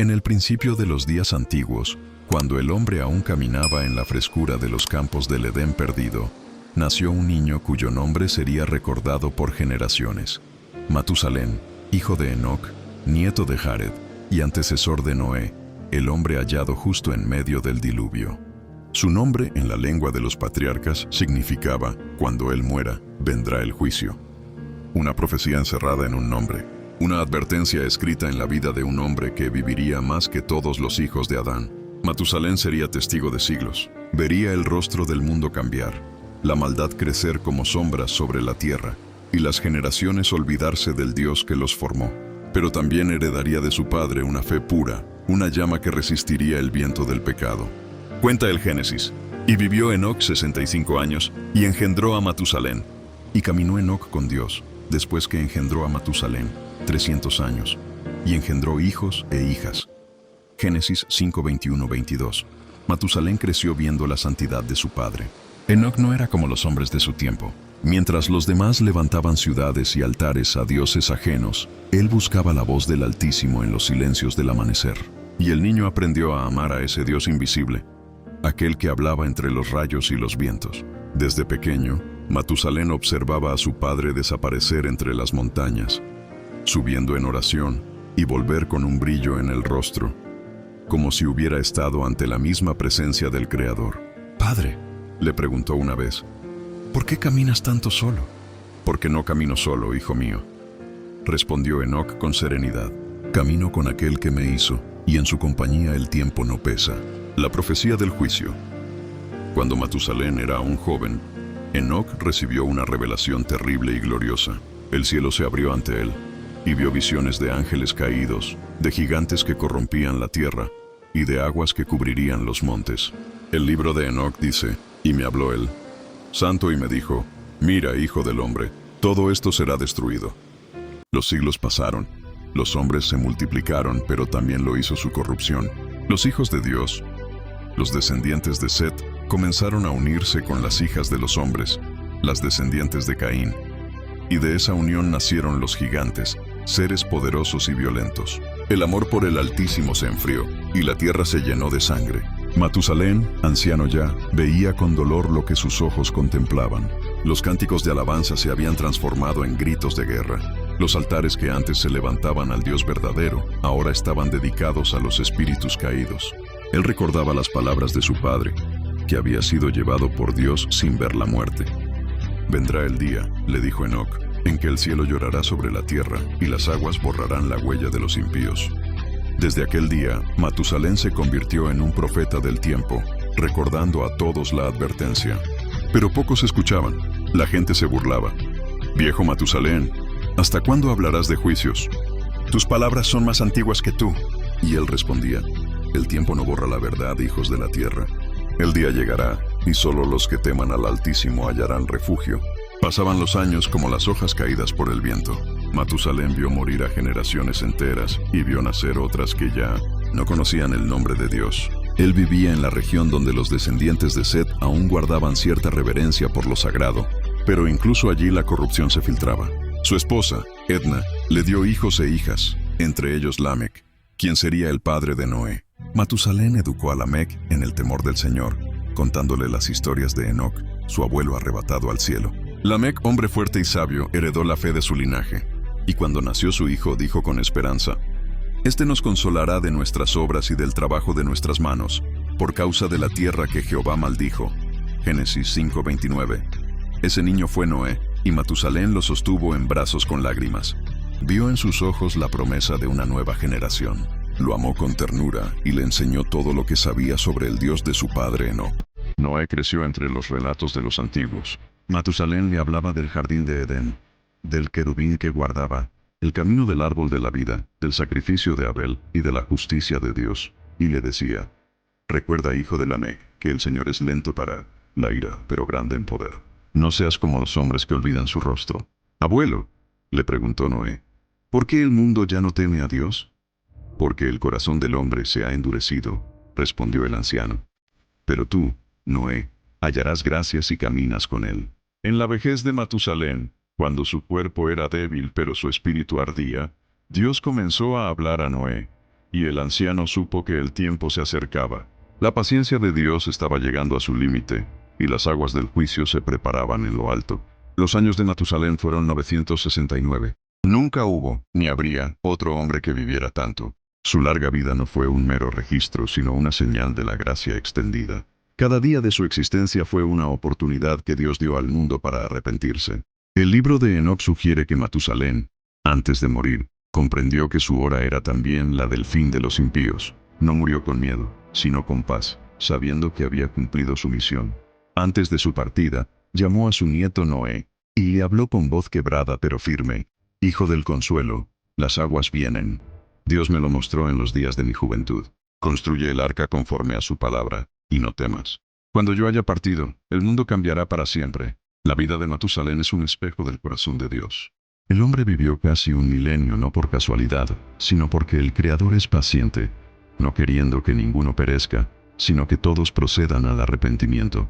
En el principio de los días antiguos, cuando el hombre aún caminaba en la frescura de los campos del Edén perdido, nació un niño cuyo nombre sería recordado por generaciones. Matusalén, hijo de Enoc, nieto de Jared y antecesor de Noé, el hombre hallado justo en medio del diluvio. Su nombre en la lengua de los patriarcas significaba, cuando él muera, vendrá el juicio. Una profecía encerrada en un nombre. Una advertencia escrita en la vida de un hombre que viviría más que todos los hijos de Adán. Matusalén sería testigo de siglos. Vería el rostro del mundo cambiar, la maldad crecer como sombras sobre la tierra, y las generaciones olvidarse del Dios que los formó. Pero también heredaría de su padre una fe pura, una llama que resistiría el viento del pecado. Cuenta el Génesis. Y vivió Enoc 65 años, y engendró a Matusalén. Y caminó Enoc con Dios, después que engendró a Matusalén, 300 años, y engendró hijos e hijas. Génesis 5:21-22. Matusalén creció viendo la santidad de su padre. Enoc no era como los hombres de su tiempo. Mientras los demás levantaban ciudades y altares a dioses ajenos, él buscaba la voz del Altísimo en los silencios del amanecer. Y el niño aprendió a amar a ese Dios invisible, aquel que hablaba entre los rayos y los vientos. Desde pequeño, Matusalén observaba a su padre desaparecer entre las montañas, subiendo en oración y volver con un brillo en el rostro, como si hubiera estado ante la misma presencia del Creador. «Padre», le preguntó una vez, «¿por qué caminas tanto solo?» «Porque no camino solo, hijo mío», respondió Enoc con serenidad. «Camino con aquel que me hizo, y en su compañía el tiempo no pesa». La profecía del juicio. Cuando Matusalén era aún joven, Enoc recibió una revelación terrible y gloriosa. El cielo se abrió ante él, y vio visiones de ángeles caídos, de gigantes que corrompían la tierra, y de aguas que cubrirían los montes. El libro de Enoc dice, y me habló él, santo, y me dijo, mira, hijo del hombre, todo esto será destruido. Los siglos pasaron, los hombres se multiplicaron, pero también lo hizo su corrupción. Los hijos de Dios, los descendientes de Set, comenzaron a unirse con las hijas de los hombres, las descendientes de Caín. Y de esa unión nacieron los gigantes, seres poderosos y violentos. El amor por el Altísimo se enfrió, y la tierra se llenó de sangre. Matusalén, anciano ya, veía con dolor lo que sus ojos contemplaban. Los cánticos de alabanza se habían transformado en gritos de guerra. Los altares que antes se levantaban al Dios verdadero, ahora estaban dedicados a los espíritus caídos. Él recordaba las palabras de su padre, que había sido llevado por Dios sin ver la muerte. Vendrá el día, le dijo Enoc, en que el cielo llorará sobre la tierra y las aguas borrarán la huella de los impíos. Desde aquel día, Matusalén se convirtió en un profeta del tiempo, recordando a todos la advertencia. Pero pocos escuchaban. La gente se burlaba. Viejo Matusalén, ¿hasta cuándo hablarás de juicios? Tus palabras son más antiguas que tú. Y él respondía, el tiempo no borra la verdad, hijos de la tierra. El día llegará, y solo los que teman al Altísimo hallarán refugio. Pasaban los años como las hojas caídas por el viento. Matusalén vio morir a generaciones enteras, y vio nacer otras que ya no conocían el nombre de Dios. Él vivía en la región donde los descendientes de Set aún guardaban cierta reverencia por lo sagrado, pero incluso allí la corrupción se filtraba. Su esposa, Edna, le dio hijos e hijas, entre ellos Lamec, quien sería el padre de Noé. Matusalén educó a Lamec en el temor del Señor, contándole las historias de Enoc, su abuelo arrebatado al cielo. Lamec, hombre fuerte y sabio, heredó la fe de su linaje, y cuando nació su hijo dijo con esperanza, «Este nos consolará de nuestras obras y del trabajo de nuestras manos, por causa de la tierra que Jehová maldijo». Génesis 5:29. Ese niño fue Noé, y Matusalén lo sostuvo en brazos con lágrimas. Vio en sus ojos la promesa de una nueva generación. Lo amó con ternura y le enseñó todo lo que sabía sobre el Dios de su padre Enoc. Noé creció entre los relatos de los antiguos. Matusalén le hablaba del jardín de Edén, del querubín que guardaba, el camino del árbol de la vida, del sacrificio de Abel y de la justicia de Dios. Y le decía, recuerda, hijo de Lamec, que el Señor es lento para la ira, pero grande en poder. No seas como los hombres que olvidan su rostro. Abuelo, le preguntó Noé, ¿por qué el mundo ya no teme a Dios? Porque el corazón del hombre se ha endurecido, respondió el anciano. Pero tú, Noé, hallarás gracia si caminas con él. En la vejez de Matusalén, cuando su cuerpo era débil pero su espíritu ardía, Dios comenzó a hablar a Noé. y el anciano supo que el tiempo se acercaba. La paciencia de Dios estaba llegando a su límite, y las aguas del juicio se preparaban en lo alto. Los años de Matusalén fueron 969. Nunca hubo, ni habría, otro hombre que viviera tanto. Su larga vida no fue un mero registro, sino una señal de la gracia extendida. Cada día de su existencia fue una oportunidad que Dios dio al mundo para arrepentirse. El libro de Enoc sugiere que Matusalén, antes de morir, comprendió que su hora era también la del fin de los impíos. No murió con miedo, sino con paz, sabiendo que había cumplido su misión. Antes de su partida, llamó a su nieto Noé, y le habló con voz quebrada pero firme: «Hijo del consuelo, las aguas vienen. Dios me lo mostró en los días de mi juventud. Construye el arca conforme a su palabra, y no temas. Cuando yo haya partido, el mundo cambiará para siempre». La vida de Matusalén es un espejo del corazón de Dios. El hombre vivió casi un milenio no por casualidad, sino porque el Creador es paciente, no queriendo que ninguno perezca, sino que todos procedan al arrepentimiento.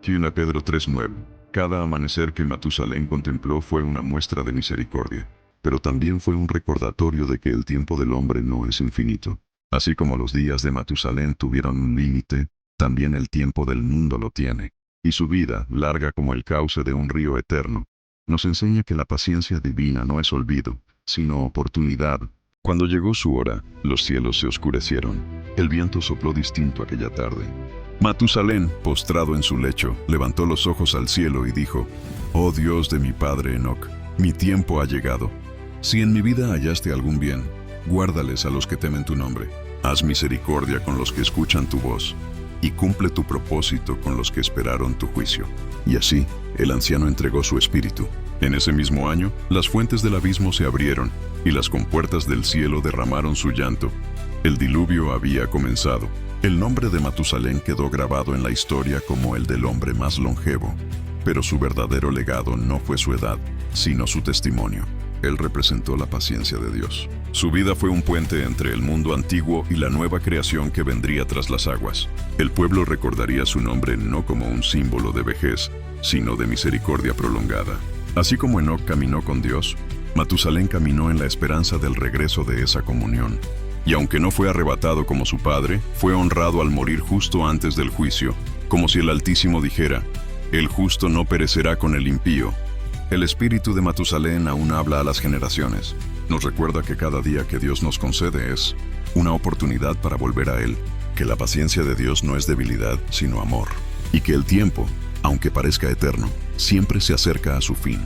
1 Pedro 3:9. Cada amanecer que Matusalén contempló fue una muestra de misericordia, pero también fue un recordatorio de que el tiempo del hombre no es infinito. Así como los días de Matusalén tuvieron un límite, también el tiempo del mundo lo tiene, y su vida, larga como el cauce de un río eterno, nos enseña que la paciencia divina no es olvido, sino oportunidad. Cuando llegó su hora, los cielos se oscurecieron. El viento sopló distinto aquella tarde. Matusalén, postrado en su lecho, levantó los ojos al cielo y dijo: «Oh Dios de mi padre Enoc, mi tiempo ha llegado. Si en mi vida hallaste algún bien, guárdales a los que temen tu nombre. Haz misericordia con los que escuchan tu voz, y cumple tu propósito con los que esperaron tu juicio». Y así, el anciano entregó su espíritu. En ese mismo año, las fuentes del abismo se abrieron, y las compuertas del cielo derramaron su llanto. El diluvio había comenzado. El nombre de Matusalén quedó grabado en la historia como el del hombre más longevo, pero su verdadero legado no fue su edad, sino su testimonio. Él representó la paciencia de Dios. Su vida fue un puente entre el mundo antiguo y la nueva creación que vendría tras las aguas. El pueblo recordaría su nombre no como un símbolo de vejez, sino de misericordia prolongada. Así como Enoc caminó con Dios, Matusalén caminó en la esperanza del regreso de esa comunión. Y aunque no fue arrebatado como su padre, fue honrado al morir justo antes del juicio, como si el Altísimo dijera: «El justo no perecerá con el impío». El espíritu de Matusalén aún habla a las generaciones. Nos recuerda que cada día que Dios nos concede es una oportunidad para volver a Él, que la paciencia de Dios no es debilidad, sino amor, y que el tiempo, aunque parezca eterno, siempre se acerca a su fin.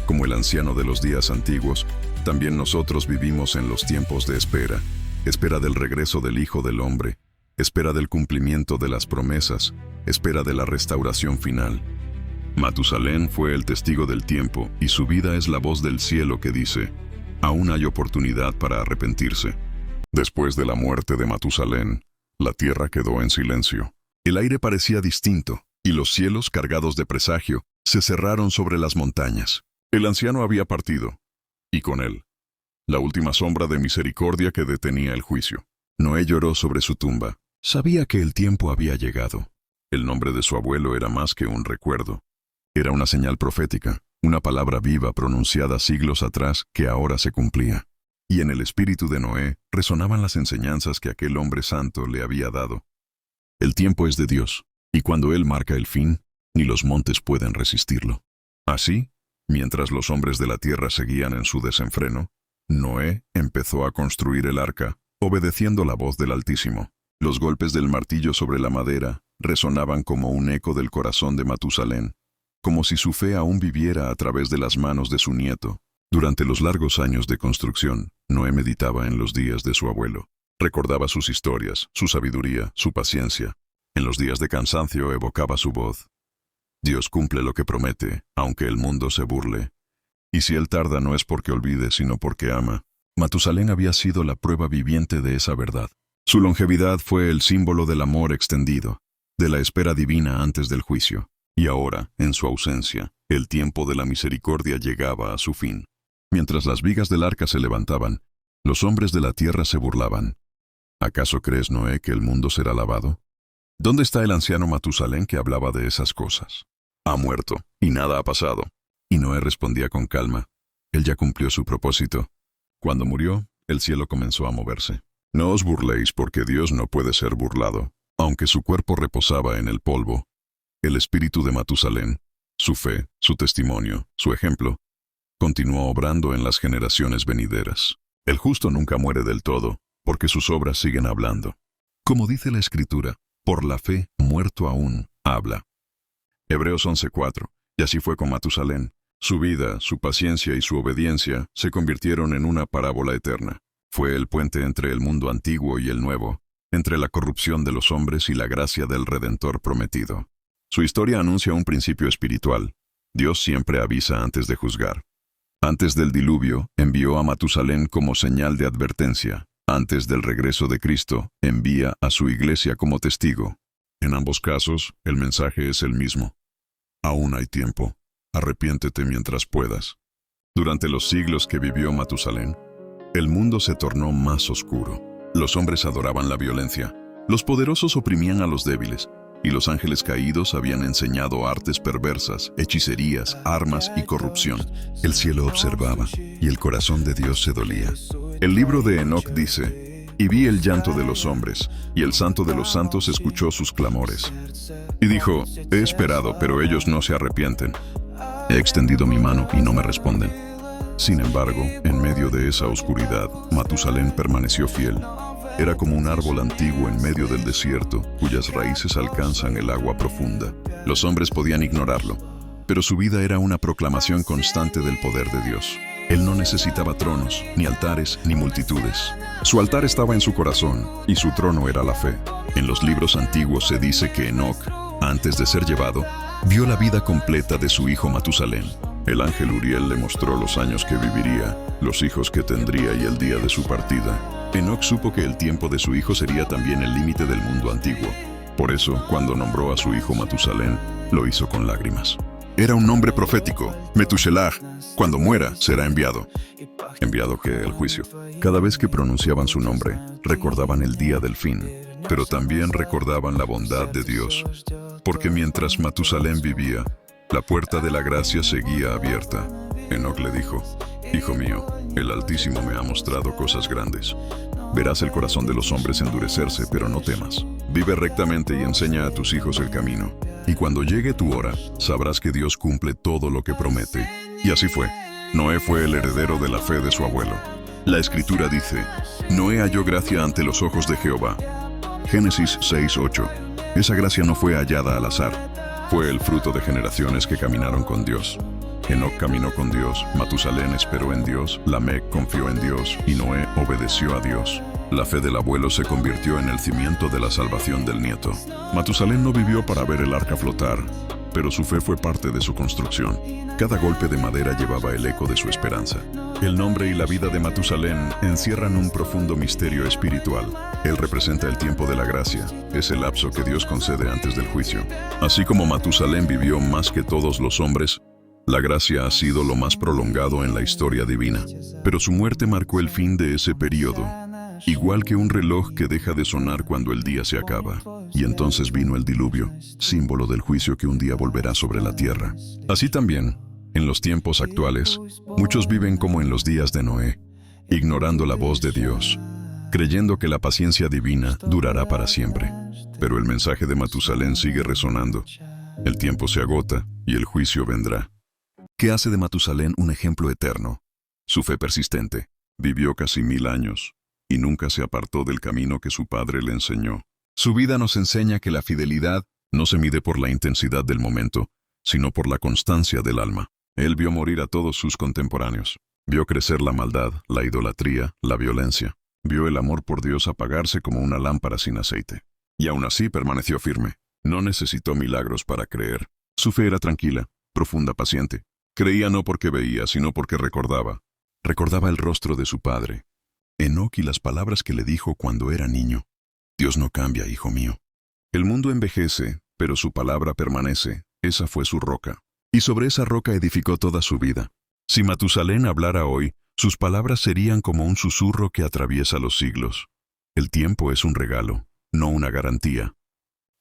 Como el anciano de los días antiguos, también nosotros vivimos en los tiempos de espera. Espera del regreso del Hijo del Hombre, espera del cumplimiento de las promesas, espera de la restauración final. Matusalén fue el testigo del tiempo, y su vida es la voz del cielo que dice: «Aún hay oportunidad para arrepentirse». Después de la muerte de Matusalén, la tierra quedó en silencio. El aire parecía distinto, y los cielos, cargados de presagio, se cerraron sobre las montañas. El anciano había partido, y con él, la última sombra de misericordia que detenía el juicio. Noé lloró sobre su tumba. Sabía que el tiempo había llegado. El nombre de su abuelo era más que un recuerdo. Era una señal profética, una palabra viva pronunciada siglos atrás que ahora se cumplía. Y en el espíritu de Noé resonaban las enseñanzas que aquel hombre santo le había dado. El tiempo es de Dios, y cuando Él marca el fin, ni los montes pueden resistirlo. Así, mientras los hombres de la tierra seguían en su desenfreno, Noé empezó a construir el arca, obedeciendo la voz del Altísimo. Los golpes del martillo sobre la madera resonaban como un eco del corazón de Matusalén, como si su fe aún viviera a través de las manos de su nieto. Durante los largos años de construcción, Noé meditaba en los días de su abuelo. Recordaba sus historias, su sabiduría, su paciencia. En los días de cansancio evocaba su voz: «Dios cumple lo que promete, aunque el mundo se burle. Y si Él tarda no es porque olvide, sino porque ama». Matusalén había sido la prueba viviente de esa verdad. Su longevidad fue el símbolo del amor extendido, de la espera divina antes del juicio. Y ahora, en su ausencia, el tiempo de la misericordia llegaba a su fin. Mientras las vigas del arca se levantaban, los hombres de la tierra se burlaban. ¿Acaso crees, Noé, que el mundo será lavado? ¿Dónde está el anciano Matusalén que hablaba de esas cosas? Ha muerto, y nada ha pasado. Y Noé respondía con calma: Él ya cumplió su propósito. Cuando murió, el cielo comenzó a moverse. No os burléis porque Dios no puede ser burlado. Aunque su cuerpo reposaba en el polvo, el espíritu de Matusalén, su fe, su testimonio, su ejemplo, continuó obrando en las generaciones venideras. El justo nunca muere del todo, porque sus obras siguen hablando. Como dice la Escritura, por la fe, muerto aún, habla. Hebreos 11:4. Y así fue con Matusalén. Su vida, su paciencia y su obediencia se convirtieron en una parábola eterna. Fue el puente entre el mundo antiguo y el nuevo, entre la corrupción de los hombres y la gracia del Redentor prometido. Su historia anuncia un principio espiritual. Dios siempre avisa antes de juzgar. Antes del diluvio, envió a Matusalén como señal de advertencia. Antes del regreso de Cristo, envía a su iglesia como testigo. En ambos casos, el mensaje es el mismo. Aún hay tiempo. Arrepiéntete mientras puedas. Durante los siglos que vivió Matusalén, el mundo se tornó más oscuro. Los hombres adoraban la violencia. Los poderosos oprimían a los débiles. Y los ángeles caídos habían enseñado artes perversas, hechicerías, armas y corrupción. El cielo observaba, y el corazón de Dios se dolía. El libro de Enoc dice: Y vi el llanto de los hombres, y el Santo de los Santos escuchó sus clamores. Y dijo: He esperado, pero ellos no se arrepienten. He extendido mi mano y no me responden. Sin embargo, en medio de esa oscuridad, Matusalén permaneció fiel. Era como un árbol antiguo en medio del desierto, cuyas raíces alcanzan el agua profunda. Los hombres podían ignorarlo, pero su vida era una proclamación constante del poder de Dios. Él no necesitaba tronos, ni altares, ni multitudes. Su altar estaba en su corazón, y su trono era la fe. En los libros antiguos se dice que Enoc, antes de ser llevado, vio la vida completa de su hijo Matusalén. El ángel Uriel le mostró los años que viviría, los hijos que tendría y el día de su partida. Enoc supo que el tiempo de su hijo sería también el límite del mundo antiguo. Por eso, cuando nombró a su hijo Matusalén, lo hizo con lágrimas. Era un nombre profético. Metushelach, cuando muera, será enviado. ¿Enviado qué? El juicio. Cada vez que pronunciaban su nombre, recordaban el día del fin, pero también recordaban la bondad de Dios. Porque mientras Matusalén vivía, la puerta de la gracia seguía abierta. Enoc le dijo: Hijo mío, el Altísimo me ha mostrado cosas grandes. Verás el corazón de los hombres endurecerse, pero no temas. Vive rectamente y enseña a tus hijos el camino. Y cuando llegue tu hora, sabrás que Dios cumple todo lo que promete. Y así fue. Noé fue el heredero de la fe de su abuelo. La Escritura dice: Noé halló gracia ante los ojos de Jehová. Génesis 6:8. Esa gracia no fue hallada al azar. Fue el fruto de generaciones que caminaron con Dios. Enoc caminó con Dios, Matusalén esperó en Dios, Lamec confió en Dios y Noé obedeció a Dios. La fe del abuelo se convirtió en el cimiento de la salvación del nieto. Matusalén no vivió para ver el arca flotar, pero su fe fue parte de su construcción. Cada golpe de madera llevaba el eco de su esperanza. El nombre y la vida de Matusalén encierran un profundo misterio espiritual. Él representa el tiempo de la gracia, es el lapso que Dios concede antes del juicio. Así como Matusalén vivió más que todos los hombres, la gracia ha sido lo más prolongado en la historia divina. Pero su muerte marcó el fin de ese periodo, igual que un reloj que deja de sonar cuando el día se acaba. Y entonces vino el diluvio, símbolo del juicio que un día volverá sobre la tierra. Así también, en los tiempos actuales, muchos viven como en los días de Noé, ignorando la voz de Dios, creyendo que la paciencia divina durará para siempre. Pero el mensaje de Matusalén sigue resonando. El tiempo se agota y el juicio vendrá. ¿Qué hace de Matusalén un ejemplo eterno? Su fe persistente. Vivió casi 1000 años y nunca se apartó del camino que su padre le enseñó. Su vida nos enseña que la fidelidad no se mide por la intensidad del momento, sino por la constancia del alma. Él vio morir a todos sus contemporáneos. Vio crecer la maldad, la idolatría, la violencia. Vio el amor por Dios apagarse como una lámpara sin aceite. Y aún así permaneció firme. No necesitó milagros para creer. Su fe era tranquila, profunda, paciente. Creía no porque veía, sino porque recordaba. Recordaba el rostro de su padre, Enoc, y las palabras que le dijo cuando era niño. Dios no cambia, hijo mío. El mundo envejece, pero su palabra permanece. Esa fue su roca. Y sobre esa roca edificó toda su vida. Si Matusalén hablara hoy, sus palabras serían como un susurro que atraviesa los siglos. El tiempo es un regalo, no una garantía.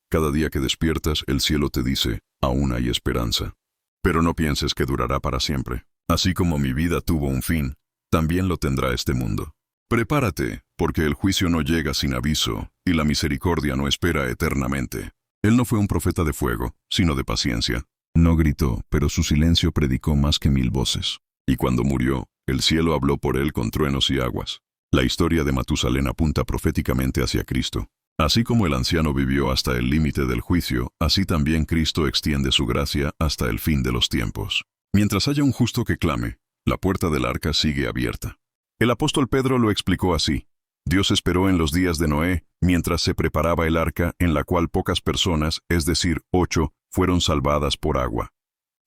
Cada día que despiertas, el cielo te dice: aún hay esperanza. Pero no pienses que durará para siempre. Así como mi vida tuvo un fin, también lo tendrá este mundo. Prepárate, porque el juicio no llega sin aviso, y la misericordia no espera eternamente. Él no fue un profeta de fuego, sino de paciencia. No gritó, pero su silencio predicó más que 1000 voces. Y cuando murió, el cielo habló por él con truenos y aguas. La historia de Matusalén apunta proféticamente hacia Cristo. Así como el anciano vivió hasta el límite del juicio, así también Cristo extiende su gracia hasta el fin de los tiempos. Mientras haya un justo que clame, la puerta del arca sigue abierta. El apóstol Pedro lo explicó así. Dios esperó en los días de Noé, mientras se preparaba el arca en la cual pocas personas, es decir, 8, fueron salvadas por agua.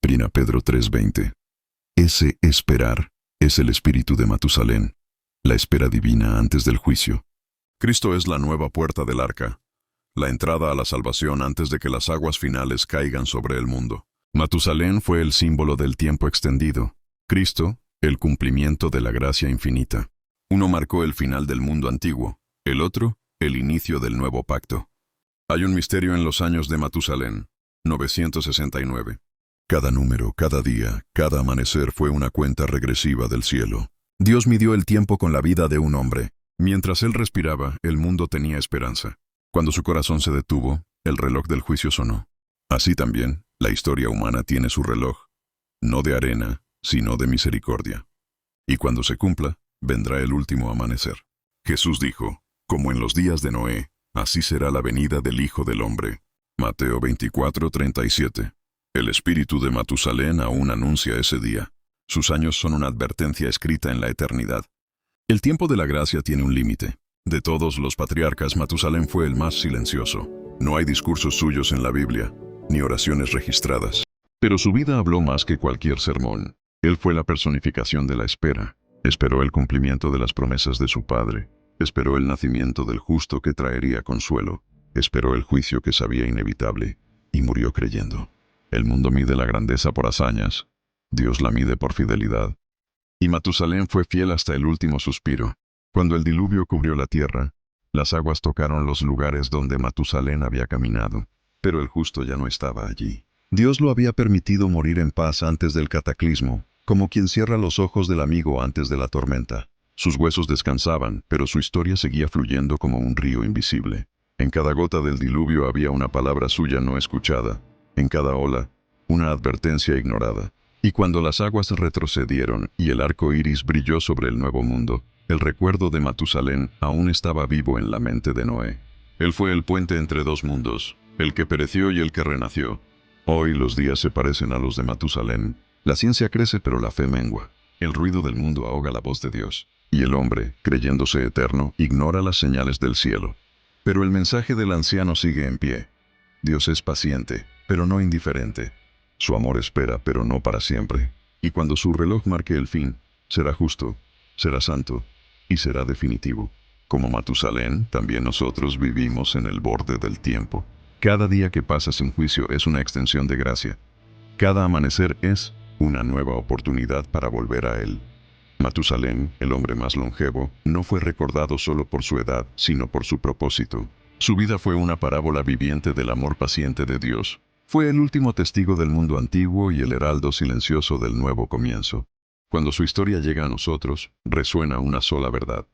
1 Pedro 3:20. Ese esperar es el espíritu de Matusalén, la espera divina antes del juicio. Cristo es la nueva puerta del arca, la entrada a la salvación antes de que las aguas finales caigan sobre el mundo. Matusalén fue el símbolo del tiempo extendido. Cristo, el cumplimiento de la gracia infinita. Uno marcó el final del mundo antiguo, el otro, el inicio del nuevo pacto. Hay un misterio en los años de Matusalén, 969. Cada número, cada día, cada amanecer fue una cuenta regresiva del cielo. Dios midió el tiempo con la vida de un hombre. Mientras él respiraba, el mundo tenía esperanza. Cuando su corazón se detuvo, el reloj del juicio sonó. Así también, la historia humana tiene su reloj, no de arena, sino de misericordia. Y cuando se cumpla, vendrá el último amanecer. Jesús dijo, como en los días de Noé, así será la venida del Hijo del Hombre. Mateo 24:37. El espíritu de Matusalén aún anuncia ese día. Sus años son una advertencia escrita en la eternidad. El tiempo de la gracia tiene un límite. De todos los patriarcas, Matusalén fue el más silencioso. No hay discursos suyos en la Biblia, ni oraciones registradas. Pero su vida habló más que cualquier sermón. Él fue la personificación de la espera. Esperó el cumplimiento de las promesas de su padre. Esperó el nacimiento del justo que traería consuelo. Esperó el juicio que sabía inevitable. Y murió creyendo. El mundo mide la grandeza por hazañas. Dios la mide por fidelidad. Y Matusalén fue fiel hasta el último suspiro. Cuando el diluvio cubrió la tierra, las aguas tocaron los lugares donde Matusalén había caminado. Pero el justo ya no estaba allí. Dios lo había permitido morir en paz antes del cataclismo, como quien cierra los ojos del amigo antes de la tormenta. Sus huesos descansaban, pero su historia seguía fluyendo como un río invisible. En cada gota del diluvio había una palabra suya no escuchada. En cada ola, una advertencia ignorada. Y cuando las aguas retrocedieron y el arco iris brilló sobre el nuevo mundo, el recuerdo de Matusalén aún estaba vivo en la mente de Noé. Él fue el puente entre dos mundos, el que pereció y el que renació. Hoy los días se parecen a los de Matusalén. La ciencia crece pero la fe mengua. El ruido del mundo ahoga la voz de Dios. Y el hombre, creyéndose eterno, ignora las señales del cielo. Pero el mensaje del anciano sigue en pie. Dios es paciente, pero no indiferente. Su amor espera, pero no para siempre. Y cuando su reloj marque el fin, será justo, será santo y será definitivo. Como Matusalén, también nosotros vivimos en el borde del tiempo. Cada día que pasa sin juicio es una extensión de gracia. Cada amanecer es una nueva oportunidad para volver a él. Matusalén, el hombre más longevo, no fue recordado solo por su edad, sino por su propósito. Su vida fue una parábola viviente del amor paciente de Dios. Fue el último testigo del mundo antiguo y el heraldo silencioso del nuevo comienzo. Cuando su historia llega a nosotros, resuena una sola verdad.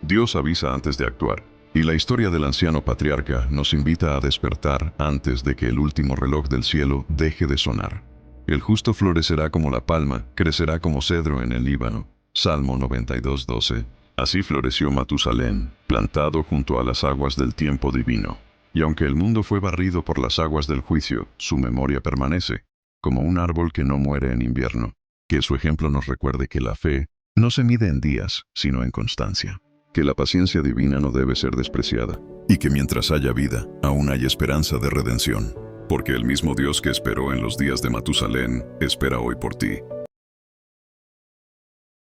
Dios avisa antes de actuar, y la historia del anciano patriarca nos invita a despertar antes de que el último reloj del cielo deje de sonar. El justo florecerá como la palma, crecerá como cedro en el Líbano. Salmo 92:12. Así floreció Matusalén, plantado junto a las aguas del tiempo divino. Y aunque el mundo fue barrido por las aguas del juicio, su memoria permanece, como un árbol que no muere en invierno. Que su ejemplo nos recuerde que la fe no se mide en días, sino en constancia. Que la paciencia divina no debe ser despreciada. Y que mientras haya vida, aún hay esperanza de redención. Porque el mismo Dios que esperó en los días de Matusalén, espera hoy por ti.